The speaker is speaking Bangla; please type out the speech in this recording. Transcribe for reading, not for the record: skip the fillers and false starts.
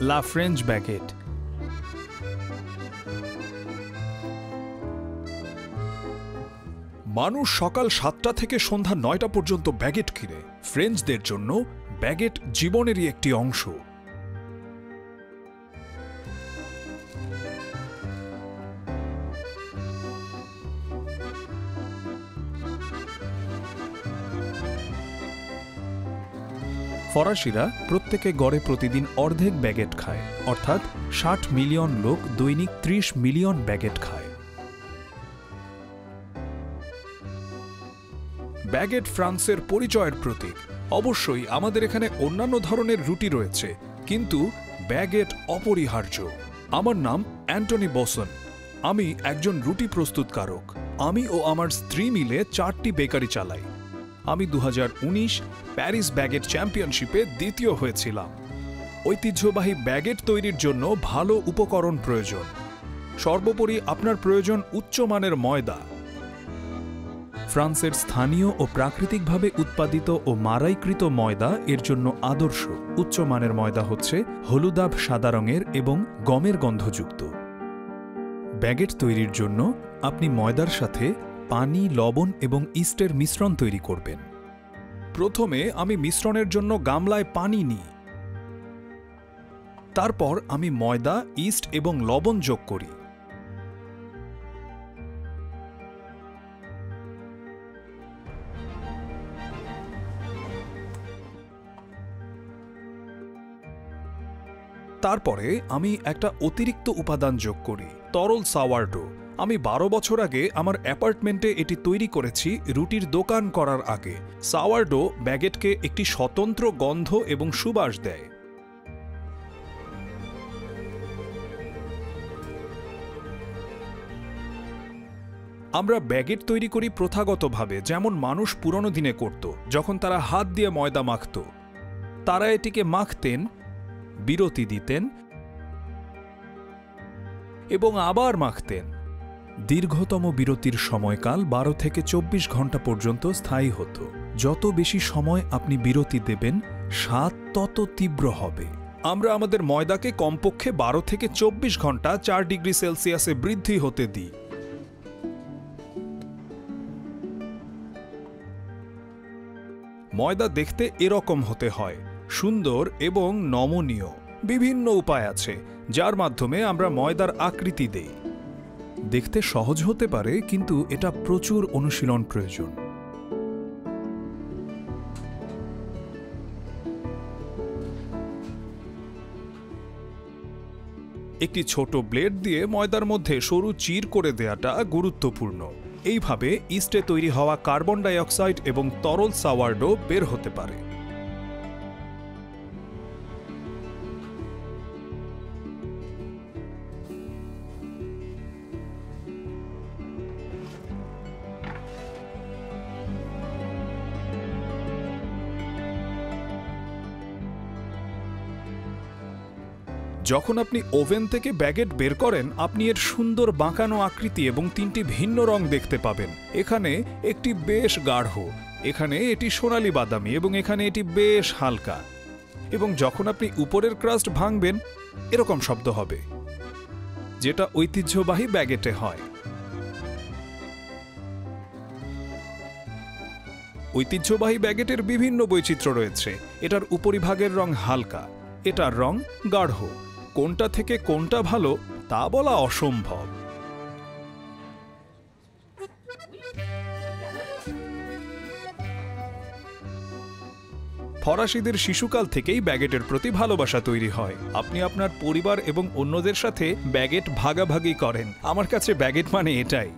লা ফ্রেঞ্চ ব্যাগেট। মানুষ সকাল 7টা থেকে সন্ধ্যা 9টা পর্যন্ত ব্যাগেট কিনে। ফ্রেঞ্চদের জন্য ব্যাগেট জীবনেরই একটি অংশ। ফরাসিরা প্রত্যেকে গড়ে প্রতিদিন অর্ধেক ব্যাগেট খায়, অর্থাৎ 60 মিলিয়ন লোক দৈনিক 30 মিলিয়ন ব্যাগেট খায়। ব্যাগেট ফ্রান্সের পরিচয়ের প্রতীক। অবশ্যই আমাদের এখানে অন্যান্য ধরনের রুটি রয়েছে, কিন্তু ব্যাগেট অপরিহার্য। আমার নাম অ্যান্টনি বসন। আমি একজন রুটি প্রস্তুতকারক। আমি ও আমার স্ত্রী মিলে 4টি বেকারি চালাই। আমি 2019 প্যারিস ব্যাগেট চ্যাম্পিয়নশিপে দ্বিতীয় হয়েছিলাম। ঐতিহ্যবাহী ব্যাগেট তৈরির জন্য ভালো উপকরণ প্রয়োজন। সর্বোপরি আপনার প্রয়োজন উচ্চমানের ময়দা। ফ্রান্সের স্থানীয় ও প্রাকৃতিকভাবে উৎপাদিত ও মাড়াইকৃত ময়দা এর জন্য আদর্শ। উচ্চমানের ময়দা হচ্ছে হলুদাভ সাদা রঙের এবং গমের গন্ধযুক্ত। ব্যাগেট তৈরির জন্য আপনি ময়দার সাথে পানি, লবণ এবং ইস্টের মিশ্রণ তৈরি করবেন। প্রথমে আমি মিশ্রণের জন্য গামলায় পানি নিই। তারপর আমি ময়দা, ইস্ট এবং লবণ যোগ করি। তারপরে আমি একটা অতিরিক্ত উপাদান যোগ করি, তরল সাওয়ারডো। আমি 12 বছর আগে আমার অ্যাপার্টমেন্টে এটি তৈরি করেছি রুটির দোকান করার আগে। সাওয়ারডো ব্যাগেটকে একটি স্বতন্ত্র গন্ধ এবং সুবাস দেয়। আমরা ব্যাগেট তৈরি করি প্রথাগতভাবে, যেমন মানুষ পুরনো দিনে করত, যখন তারা হাত দিয়ে ময়দা মাখত। তারা এটিকে মাখতেন, বিরতি দিতেন এবং আবার মাখতেন। দীর্ঘতম বিরতির সময়কাল 12 থেকে 24 ঘন্টা পর্যন্ত স্থায়ী হতো। যত বেশি সময় আপনি বিরতি দেবেন, স্বাদ তত তীব্র হবে। আমরা আমাদের ময়দাকে কমপক্ষে 12 থেকে 24 ঘন্টা 4 ডিগ্রি সেলসিয়াসে বৃদ্ধি হতে দিই। ময়দা দেখতে এরকম হতে হয়, সুন্দর এবং নমনীয়। বিভিন্ন উপায় আছে যার মাধ্যমে আমরা ময়দার আকৃতি দেই। দেখতে সহজ হতে পারে, কিন্তু এটা প্রচুর অনুশীলন প্রয়োজন। একটি ছোট ব্লেড দিয়ে ময়দার মধ্যে সরু চির করে দেওয়াটা গুরুত্বপূর্ণ। এইভাবে ইস্টে তৈরি হওয়া কার্বন ডাই অক্সাইড এবং তরল সাওয়ারডো বের হতে পারে। যখন আপনি ওভেন থেকে ব্যাগেট বের করেন, আপনি এর সুন্দর বাঁকানো আকৃতি এবং 3টি ভিন্ন রং দেখতে পাবেন। এখানে একটি বেশ গাঢ়, এখানে এটি সোনালী বাদামি এবং এখানে এটি বেশ হালকা। এবং যখন আপনি উপরের ক্রাস্ট ভাঙবেন, এরকম শব্দ হবে, যেটা ঐতিহ্যবাহী ব্যাগেটে হয়। ঐতিহ্যবাহী ব্যাগেটের বিভিন্ন বৈচিত্র্য রয়েছে। এটার উপরিভাগের রং হালকা, এটার রং গাঢ়। কোনটা থেকে কোনটা ভালো তা বলা অসম্ভব। ফরাসিদের শিশুকাল থেকেই ব্যাগেটের প্রতি ভালোবাসা তৈরি হয়। আপনি আপনার পরিবার এবং অন্যদের সাথে ব্যাগেট ভাগাভাগি করেন। আমার কাছে ব্যাগেট মানে এটাই।